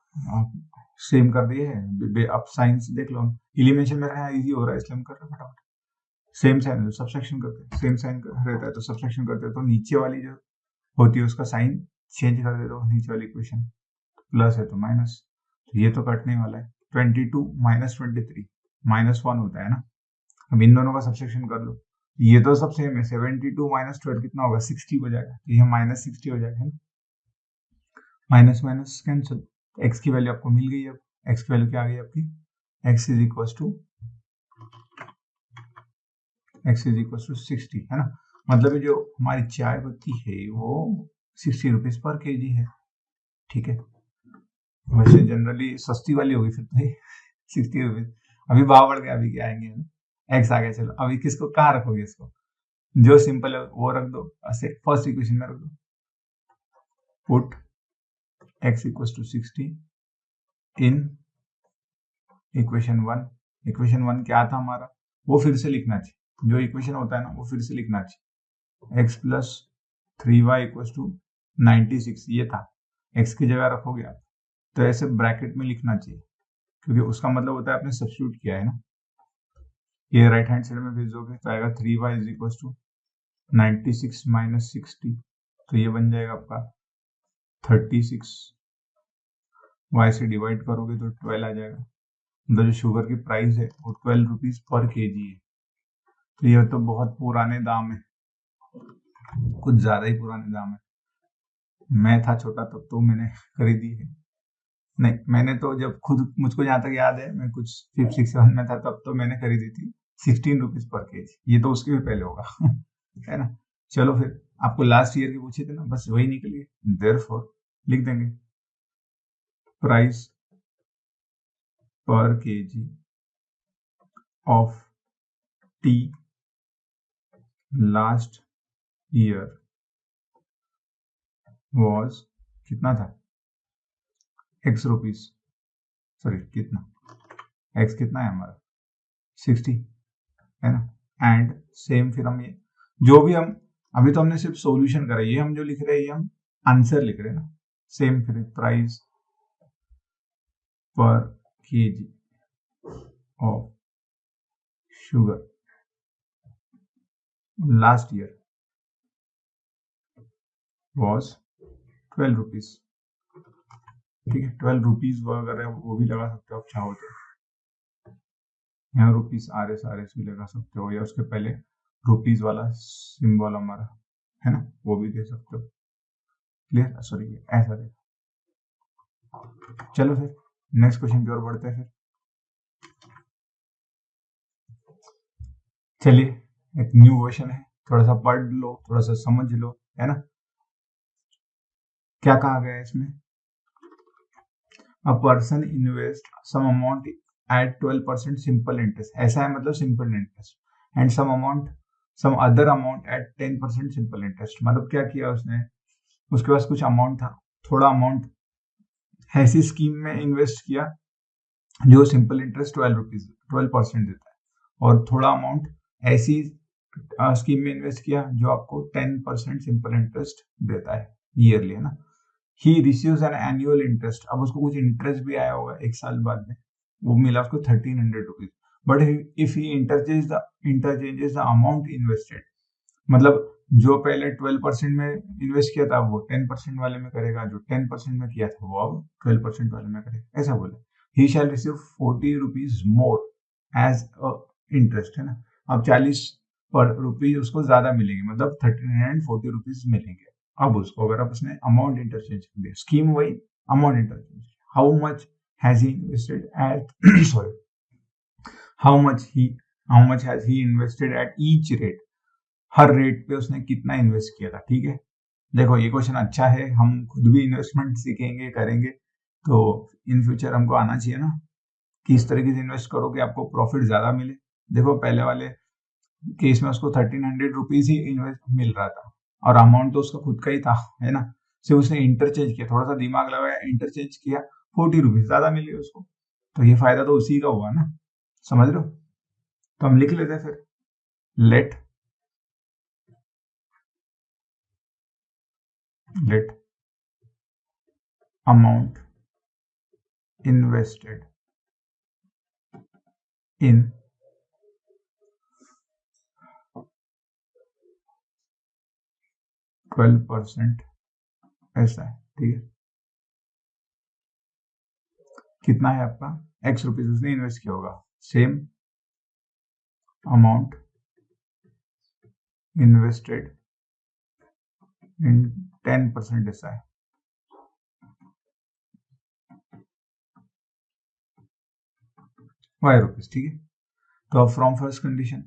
सेम कर दिए है, अब साइंस देख लो, एलिमिनेशन मेरा यहाँ इजी हो रहा है इसलिए हम कर रहे हैं फटाफट। सेम साइन सब्सट्रैक्शन करते हैं, सेम साइन रहता है तो सब्सट्रैक्शन करते हैं, तो नीचे वाली जो होती है उसका साइन चेंज कर देते हो, नीचे वाली इक्वेशन प्लस है तो माइनस, तो ये तो कटने वाला है। 22 माइनस 23 -1 होता है ना, अब इन दोनों का सब्सट्रैक्शन कर लो, ये तो सब सेम है, 72 माइनस 12 कितना होगा, 60 हो जाएगा, तो ये -60 हो जाएगा, माइनस माइनस कैंसिल, एक्स की वैल्यू आपको मिल गई। अब एक्स की वैल्यू क्या आ गई आपकी, एक्स इज इक्वल टू 60 है ना, मतलब जो हमारी चाय पत्ती है वो 60 रुपीज पर केजी है, ठीक है। वैसे जनरली सस्ती वाली होगी फिर तो 60 रुपीज, अभी भाव बढ़ गया, अभी क्या आएंगे ना, एक्स आ गया, चलो अभी किसको कहाँ रखोगे, इसको जो सिंपल है वो रख दो, फर्स्ट इक्वेशन में रख दो, put x equal to 60 in equation 1। Equation 1 क्या था हमारा, वो फिर से लिखना चाहिए, जो इक्वेशन होता है ना वो फिर से लिखना चाहिए, x plus 3y equal to 96, ये था, x की जगह रखोगे आप तो ऐसे ब्रैकेट में लिखना चाहिए, क्योंकि उसका मतलब होता है आपने सब्स्टिट्यूट किया है ना, ये राइट हैंड साइड में भेजोगे तो आएगा 3y is equal to 96 minus 60, तो ये बन जाएगा आपका 36, y से डिवाइड करोगे तो 12 आ जाएगा, मतलब जो शुगर की प्राइस है वो 12 रुपीज पर केजी है, तो ये तो बहुत पुराने दाम है, कुछ ज्यादा ही पुराने दाम है। मैं था छोटा तब तो मैंने खरीदी है, नहीं मैंने तो जब खुद, मुझको जहाँ तक याद है मैं कुछ 5th 6th 7th में था तब तो मैंने खरीदी थी 16 रुपीज पर केजी, ये तो उसके भी पहले होगा है ना। चलो फिर आपको लास्ट ईयर के पूछे थे ना, बस वही निकली है, देयरफॉर लिख देंगे प्राइस पर KG of T last year was, कितना था, x रुपीज, सॉरी कितना, x कितना है हमारा 60 है ना, एंड सेम फिर हम ये जो भी हम अभी तो हमने सिर्फ सॉल्यूशन करा, ये हम जो लिख रहे हैं ये हम आंसर लिख रहे हैं ना, सेम फिर प्राइस पर KG of sugar last year was 12 rupees, ठीक है। 12 रुपीज वगैरह वो भी लगा सकते हो आप चाहो तो, यहाँ रुपीज RS भी लगा सकते हो, या उसके पहले रुपीज वाला सिंबल हमारा है ना वो भी दे सकते हो, क्लियर, सॉरी ऐसा रहेगा। चलो फिर नेक्स्ट क्वेश्चन की ओर बढ़ते हैं फिर, चलिए एक न्यू क्वेश्चन है, थोड़ा सा पढ़ लो, थोड़ा सा समझ लो, है ना। क्या कहा गया है इसमें, a person invest some amount at 12% simple interest, ऐसा है मतलब simple interest, and some other amount at 10% simple interest, मतलब क्या किया उसने, उसके पास कुछ अमाउंट था, थोड़ा अमाउंट ऐसी स्कीम में इन्वेस्ट किया जो सिंपल इंटरेस्ट 12% देता है, और थोड़ा अमाउंट ऐसी स्कीम में इन्वेस्ट किया जो आपको 10% सिंपल इंटरेस्ट देता है ईयरली, है ना। He receives an annual interest, अब उसको कुछ इंटरेस्ट भी आया होगा एक साल बाद में, वो मिला उसको 1300 rupees, but if he interchanges the amount invested, मतलब जो पहले 12% में इन्वेस्ट किया था वो 10% वाले में करेगा, जो 10% में किया था वो अब 12% वाले में करेगा, ऐसा बोले। He shall receive 40 rupees more as interest, है ना। अब 40 पर रुपीज उसको ज्यादा मिलेंगे, मतलब 1340 रुपीज मिलेंगे। अब उसको अगर आप उसने अमाउंट इंटरचेंज कर दिया, स्कीम वही, amount interchange, how much has he invested at sorry how much has he invested at each rate, her rate पे उसने कितना इन्वेस्ट किया था, ठीक है। देखो ये क्वेश्चन अच्छा है, हम खुद भी इन्वेस्टमेंट सीखेंगे करेंगे, तो इन फ्यूचर हमको आना चाहिए ना, किस तरीके से इन्वेस्ट करो कि आपको प्रॉफिट ज्यादा मिले। देखो पहले वाले केस में उसको 1300 रुपीज ही इन्वेस्ट मिल रहा था, और अमाउंट तो उसका खुद का ही था, है ना। सिर्फ उसने इंटरचेंज किया, थोड़ा सा दिमाग लगाया, इंटरचेंज किया, 40 रुपीज ज्यादा मिल गए उसको, तो ये फायदा तो उसी का हुआ ना, समझ लो। तो हम लिख लेते हैं फिर, लेट अमाउंट इन्वेस्टेड इन 12% ऐसा है, ठीक है। कितना है आपका, एक्स रुपीज उसने इन्वेस्ट किया होगा, सेम अमाउंट इन्वेस्टेड इन 10% ऐसा है, वाई रुपीज, ठीक है। तो अब फ्रॉम फर्स्ट कंडीशन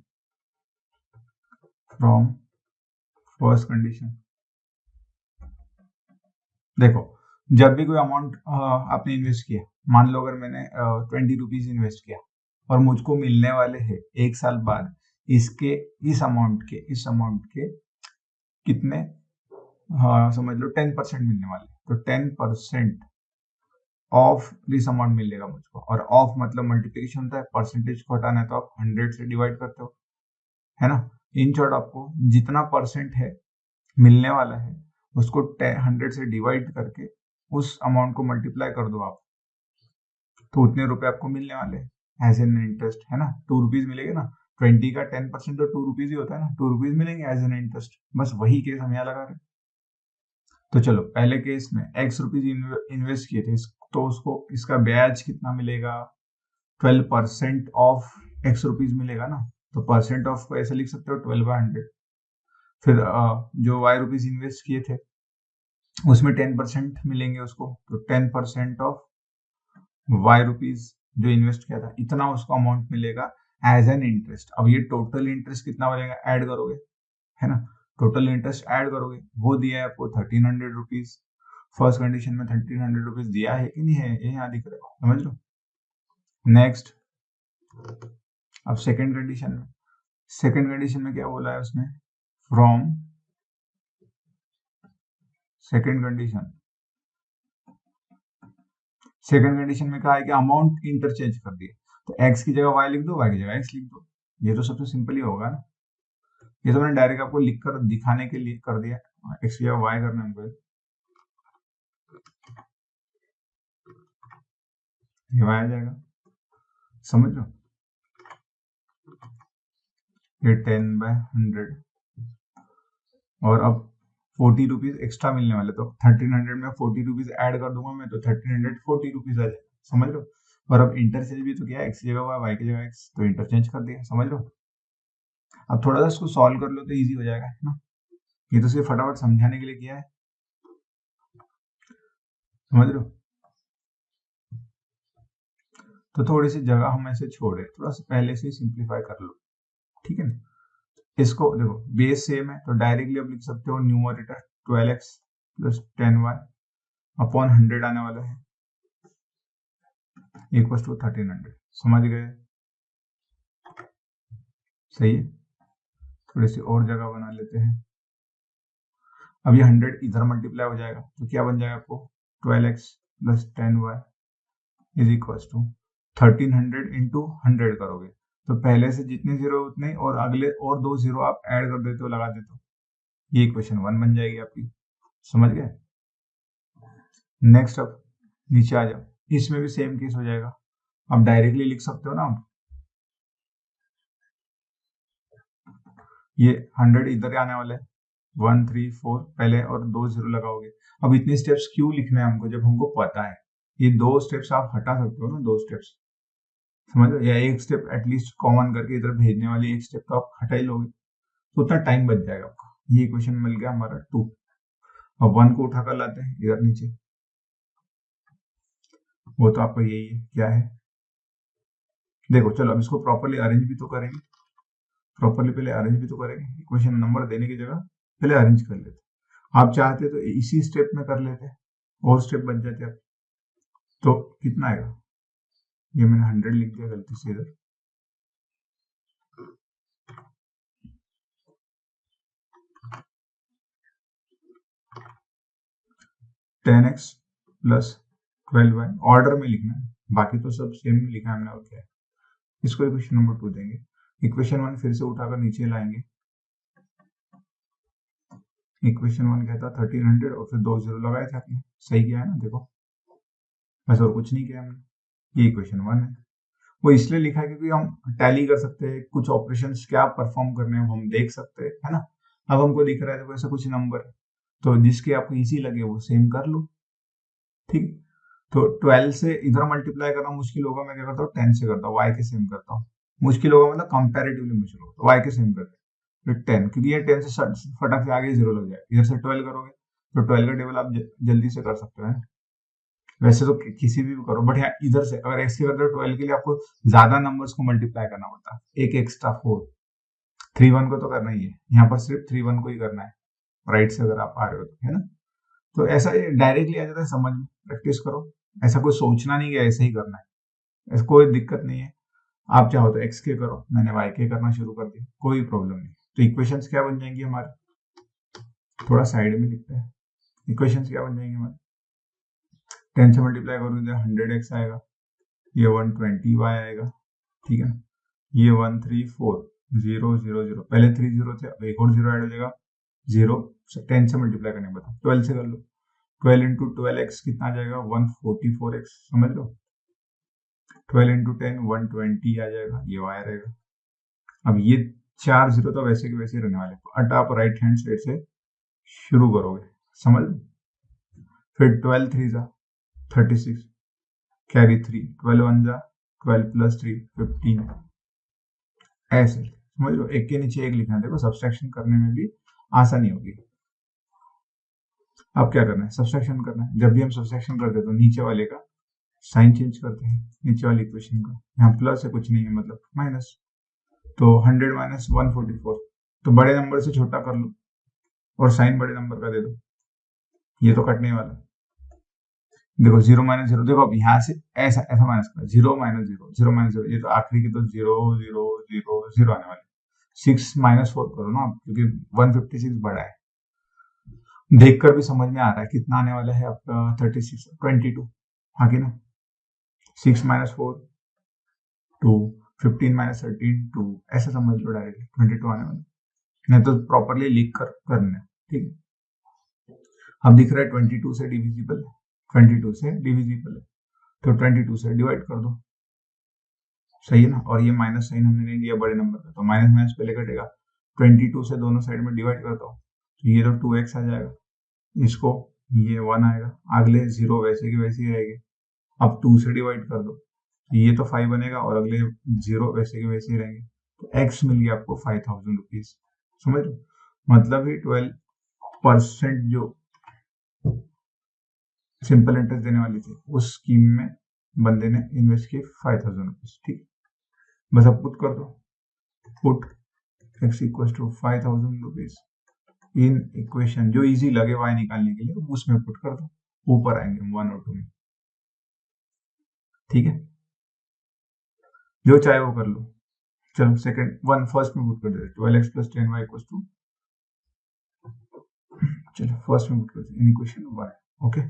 देखो, जब भी कोई अमाउंट आपने इन्वेस्ट किया, मान लो अगर मैंने 20 रुपीज इन्वेस्ट किया और मुझको मिलने वाले हैं 1 साल बाद इसके इस अमाउंट के कितने, हाँ समझ लो 10% मिलने वाले, तो 10% ऑफ दिस अमाउंट मिलेगा मुझको, और ऑफ मतलब मल्टीप्लिकेशन होता है, परसेंटेज को हटाना है तो आप 100 से डिवाइड करते हो, है ना। इन शॉर्ट आपको जितना परसेंट है मिलने वाला है उसको 100 से डिवाइड करके उस अमाउंट को मल्टीप्लाई कर दो आप, तो उतने रुपए आपको मिलने वाले हैं एज एन इंटरेस्ट, है ना। 2 रुपीज मिलेंगे ना, 20 का 10% तो 2 रुपीज ही होता है ना, 2 रुपीज मिलेंगे एज एन इंटरेस्ट, बस वही केस हम यहाँ लगा रहे हैं। तो चलो पहले केस में एक्स रुपीज इन्वेस्ट किए थे, तो उसको इसका ब्याज कितना मिलेगा, 12% ऑफ एक्स रुपीज मिलेगा ना, तो परसेंट ऑफ को ऐसे लिख सकते हो 12/100। फिर जो वाई रुपीज इन्वेस्ट किए थे उसमें 10% मिलेंगे उसको, तो 10% ऑफ वाई रुपीज जो इन्वेस्ट किया था इतना उसको अमाउंट मिलेगा एज एन इंटरेस्ट। अब ये टोटल इंटरेस्ट कितना बनेगा, ऐड करोगे, है ना, टोटल इंटरेस्ट ऐड करोगे, वो दिया है आपको 1300 रुपीज, फर्स्ट कंडीशन में 1300 रुपीज दिया है कि नहीं है, ये यहाँ दिख रहा है, समझ लो। नेक्स्ट, अब सेकेंड कंडीशन में क्या बोला है उसने, फ्रॉम सेकेंड कंडीशन में कहा है कि अमाउंट इंटरचेंज कर दिए, तो एक्स की जगह वाई लिख दो, वाई की जगह एक्स लिख दो, ये तो सबसे सिंपल ही होगा ना। ये तो मैंने डायरेक्ट आपको लिख कर दिखाने के लिए कर दिया, एक्स की जगह वाई करना हमको, ये वाई आ जाएगा, समझ लो। ये 10/100, और अब 40 रुपीज एक्स्ट्रा मिलने वाले, तो 1300 में 40 रुपीज ऐड कर दूंगा मैं, तो 1340 रुपीज आ जाए, समझ लो। और अब इंटरचेंज भी तो किया, एक्स की जगह वाई की जगह एक्स, तो इंटरचेंज कर दिया, समझ लो। अब थोड़ा सा इसको सॉल्व कर लो तो इजी हो जाएगा, है ना। ये तो सिर्फ फटाफट समझाने के लिए किया है, समझ लो। तो थोड़ी सी जगह हम ऐसे छोड़े, थोड़ा सा पहले से सिंप्लीफाई कर लो, ठीक है ना। इसको देखो बेस सेम है, तो डायरेक्टली आप लिख सकते हो numerator 12x plus 10y upon 100 आने वाला है, इक्वल टू 1300, समझ गए, सही है। थोड़ी सी और जगह बना लेते हैं। अब ये 100 इधर मल्टीप्लाई हो जाएगा, तो क्या बन जाएगा आपको, 12x plus 10y is equal to 1300 into 100 करोगे, तो पहले से जितने जीरो उतने, और अगले और 2 जीरो आप ऐड कर देते हो, लगा देते हो, ये इक्वेशन 1 बन जाएगी आपकी, समझ गए। नेक्स्ट, अब नीचे आ जाओ, इसमें भी सेम केस हो जाएगा, आप डायरेक्टली लिख सकते हो ना, ये 100 इधर आने वाले 1 3 4 पहले, और 2 जीरो लगाओगे। अब इतने स्टेप्स क्यों लिखने हैं हमको, जब हमको पता है ये 2 स्टेप्स आप हटा सकते हो ना, 2 स्टेप्स समझ लो, या एक स्टेप एटलीस्ट कॉमन करके इधर भेजने वाली एक स्टेप तो आप हटा ही लोगे, तो उतना टाइम बच जाएगा आपका। ये इक्वेशन मिल गया हमारा 2। अब 1 को उठाकर लाते हैं इधर नीचे, वो तो आपका यही है, क्या है देखो। चलो अब इसको प्रॉपरली अरेंज भी तो करेंगे, प्रॉपरली पहले अरेंज भी तो करेंगे, इक्वेशन नंबर देने की जगह पहले अरेंज कर लेते। आप चाहते तो इसी स्टेप में कर लेते, और स्टेप बच जाते आप, तो कितना आएगा, ये मैंने 100 लिख दिया गलती से इधर, ten x plus 12y order में लिखना है, बाकी तो सब सेम लिखा है हमने, और क्या है। इसको इक्वेशन नंबर 2 देंगे। इक्वेशन 1 फिर से उठाकर नीचे लाएंगे, इक्वेशन 1 कहता 1300 और फिर 2 जीरो लगाए थे आपने, सही किया है ना, देखो बस और कुछ नहीं किया हमने। ये इक्वेशन 1 है, वो इसलिए लिखा है क्योंकि हम टैली कर सकते हैं, कुछ ऑपरेशंस क्या परफॉर्म करने हैं हम देख सकते हैं, है ना। अब हमको दिख रहा है देखो ऐसा कुछ नंबर है, तो जिसके आपको इजी लगे वो सेम कर लो, ठीक। तो 12 से इधर मल्टीप्लाई करना मुश्किल होगा, मैं क्या करता हूँ 10 से करता हूँ, y के सेम करता हूँ। मुश्किल होगा मतलब कंपैरेटिवली मुश्किल होगा, तो y के सेम करते हैं फिर 10, क्योंकि ये 10 से फटक से आगे 0 लग जाए, इधर से 12 करोगे तो 12 का टेबल आप जल्दी से कर सकते हो, है। वैसे तो किसी भी करो, बट यहाँ इधर से अगर x के करते हो 12 के लिए आपको ज्यादा नंबर्स को मल्टीप्लाई करना पड़ता है, एक एक्स्ट्रा 4, 3 1 को तो करना ही है, यहाँ पर सिर्फ 3 1 को ही करना है, राइट से अगर आप आ रहे हो तो, है ना। तो ऐसा डायरेक्टली आ जाता है समझ में, प्रैक्टिस करो, ऐसा कोई सोचना नहीं है, ऐसे ही करना है, ऐसा कोई दिक्कत नहीं है। आप चाहो तो एक्स के करो, मैंने वाई के करना शुरू कर दिया, कोई प्रॉब्लम नहीं। तो इक्वेशंस क्या बन जाएंगी हमारे, थोड़ा साइड में लिखते हैं, इक्वेशंस क्या बन जाएंगे हमारे, 10 से मल्टीप्लाई करोगे 100x आएगा, ये 120y आएगा, ठीक है। ये 134 0 0 0, पहले 3 0 थे, अब एक और 0 ऐड हो जाएगा, 0 10 से मल्टीप्लाई करने बताओ, 12 से कर लो, 12 इंटू 12x कितना आ जाएगा 144x, समझ लो। 12 इंटू 10 120 आ जाएगा, ये वाई रहेगा। अब ये 4 जीरो तो वैसे के वैसे रहने वाले, तो अट आप राइट हैंड साइड से शुरू करोगे, समझ लो। फिर 12 3 जा 36, कैरी 3, 12 1 जा 12 प्लस 3 15, ऐसे समझ लो, एक के नीचे एक लिखना, देखो सब्सट्रैक्शन करने में भी आसानी होगी। अब क्या करना है, सब्सट्रैक्शन करना है, जब भी हम सब्सट्रैक्शन करते हैं तो नीचे वाले का साइन चेंज करते हैं, नीचे वाली इक्वेशन का, यहाँ प्लस है कुछ नहीं है मतलब माइनस, तो 100 माइनस 144, तो बड़े नंबर से छोटा कर लो और साइन बड़े नंबर का दे दो, ये तो कटने वाला है। देखो 0 माइनस 0, देखो अब यहाँ से ऐसा ऐसा माइनस कर, 0 माइनस 0 0 माइनस 0, ये तो आखिरी की तो 0 0 0 0 आने वाले, 6 माइनस 4 करो ना, क्योंकि 156 बड़ा है, देखकर भी समझ में आ रहा है कितना आने वाला है आपका 36 22, हाँ कि ना। 6 माइनस 4 2, 15 माइनस 13 2, ऐसा समझ लो डायरेक्टली 22 आने वाला, नहीं तो प्रॉपरली लिख कर करना है, ठीक है। अब दिख रहा है 22 से डिविजिबल है, 22 से डिविजिबल है, तो 22 से डिवाइड कर दो, सही है ना। और ये माइनस साइन हमने नहीं दिया बड़े नंबर का, तो माइनस माइनस पहले कटेगा, 22 से दोनों साइड में डिवाइड करता हूँ, तो ये तो 2x आ जाएगा, इसको ये 1 आएगा, अगले 0 वैसे की वैसे ही रहेगी। अब 2 से डिवाइड कर दो, ये तो 5 बनेगा और अगले 0 वैसे के वैसे ही रहेंगे, तो x मिल गया आपको 5000 रुपीज, समझ लो। मतलब ही 12% जो सिंपल इंटरेस्ट देने वाली थी उस स्कीम में बंदे ने इन्वेस्ट किए 5000 रुपीज, ठीक। बस अब पुट कर दो, put x equal to 5000 rupees in equation, जो इजी लगे y निकालने के लिए उसमें पुट कर दो, ऊपर आएंगे 1 और 2 में, ठीक है, जो चाहे वो कर लो। चलो सेकंड वन फर्स्ट में पुट कर देते, 12x plus 10y equal to, चलो फर्स्ट में पुट कर देते इन इक्वेशन y, ओके।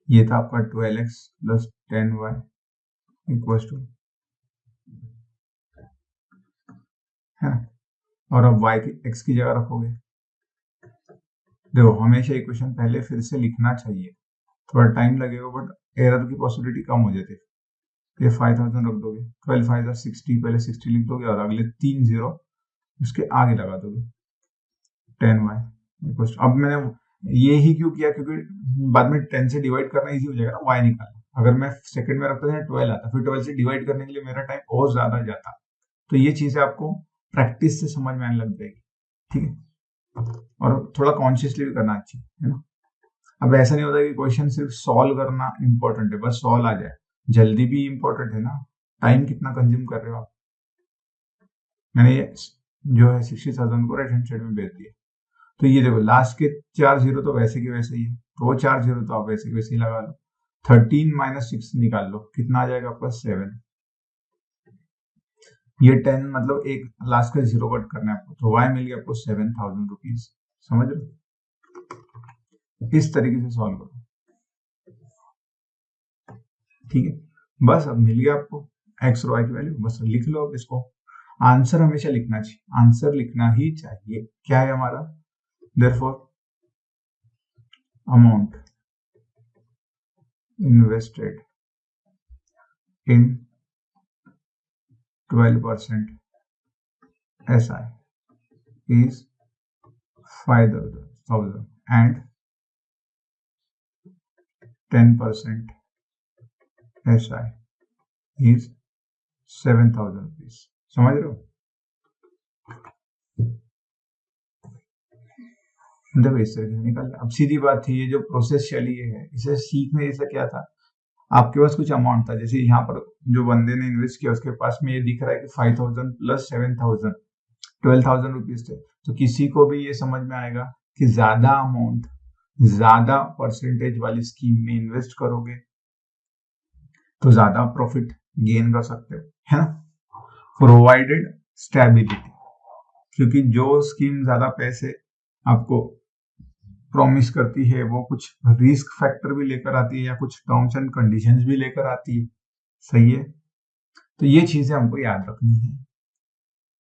ये था आपका 12x plus 10y equal to, है ना। और अब y की x की जगह रखोगे, देखो हमेशा इक्वेशन पहले फिर से लिखना चाहिए, थोड़ा टाइम लगेगा बट एरर की पॉसिबिलिटी कम हो जाती है। ये 5000 रख दोगे, 12 5 60, पहले 60 लिख दोगे और अगले 3 0 उसके आगे लगा दोगे, 10y इक्वल, अब मैंने ये ही क्यों किया, क्योंकि बाद में 10 से डिवाइड करना इजी हो जाएगा ना, y निकालना। अगर मैं सेकंड में रखता था 12 आता, फिर 12 से डिवाइड करने के लिए मेरा टाइम और ज्यादा जाता। तो ये चीजें आपको प्रैक्टिस से समझ में आने लग जाएगी, ठीक है, और थोड़ा कॉन्शियसली भी करना चाहिए, है ना। अब ऐसा नहीं होता कि क्वेश्चन सिर्फ सॉल्व करना इंपॉर्टेंट है, बस सॉल्व आ जाए, जल्दी भी इंपॉर्टेंट है ना, टाइम कितना कंज्यूम कर रहे हो आप। मैंने ये जो है 60,000 को राइट हैंड साइड में भेज दिया, तो ये देखो लास्ट के 4 जीरो तो वैसे के वैसे ही है, तो वो 4 जीरो तो आप वैसे के वैसे ही लगा लो। 13 माइनस 6 निकाल लो, कितना आ जाएगा आपका 7। ये 10 मतलब एक लास्ट का जीरो कट करना है आपको, तो वाई मिल गया आपको 7,000 रुपीज। समझ रहे हो, इस तरीके से सॉल्व करो, ठीक है। बस अब मिल गया आपको एक्स और वाई की वैल्यू, बस लिख लो अब इसको। आंसर हमेशा लिखना चाहिए, आंसर लिखना ही चाहिए। क्या है हमारा, therefore amount invested in 12% SI is 5,000 and 10% SI is 7,000 rupees। समझ रहे हो, देखो इस तरीके से निकाल। अब सीधी बात थी, ये जो प्रोसेस चली है इसे सीखने जैसा क्या था, आपके पास कुछ अमाउंट था, जैसे यहाँ पर जो बंदे ने इन्वेस्ट किया उसके पास में ये दिख रहा है कि 5,000 प्लस 7,000 12,000 रुपीज थे। तो किसी को भी ये समझ में आएगा कि ज्यादा अमाउंट ज्यादा परसेंटेज वाली स्कीम में इन्वेस्ट करोगे तो ज्यादा प्रॉफिट गेन कर सकते हो, है ना, प्रोवाइडेड स्टेबिलिटी, क्योंकि जो स्कीम ज्यादा पैसे आपको प्रॉमिस करती है वो कुछ रिस्क फैक्टर भी लेकर आती है या कुछ टर्म्स एंड कंडीशंस भी लेकर आती है, सही है। तो ये चीजें हमको याद रखनी है,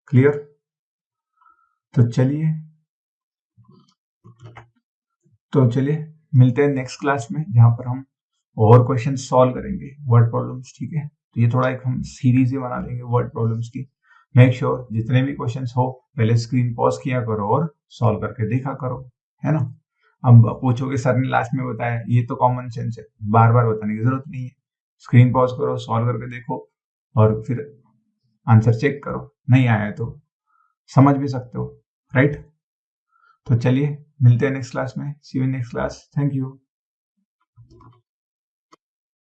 क्लियर। तो चलिए मिलते हैं नेक्स्ट क्लास में, जहां पर हम और क्वेश्चन सॉल्व करेंगे वर्ड प्रॉब्लम्स, ठीक है। तो ये थोड़ा एक हम सीरीज ही बना देंगे वर्ड प्रॉब्लम्स की। मेक श्योर जितने भी क्वेश्चंस हो पहले स्क्रीन पॉज किया करो और सॉल्व करके देखा करो, है ना। अब पूछोगे सर ने लास्ट में बताया, ये तो कॉमन सेंस है, बार बार बताने की जरूरत नहीं है। स्क्रीन पॉज करो, सॉल्व करके देखो और फिर आंसर चेक करो, नहीं आया तो समझ भी सकते हो, राइट। तो चलिए मिलते हैं नेक्स्ट क्लास में, see you in next class, thank you.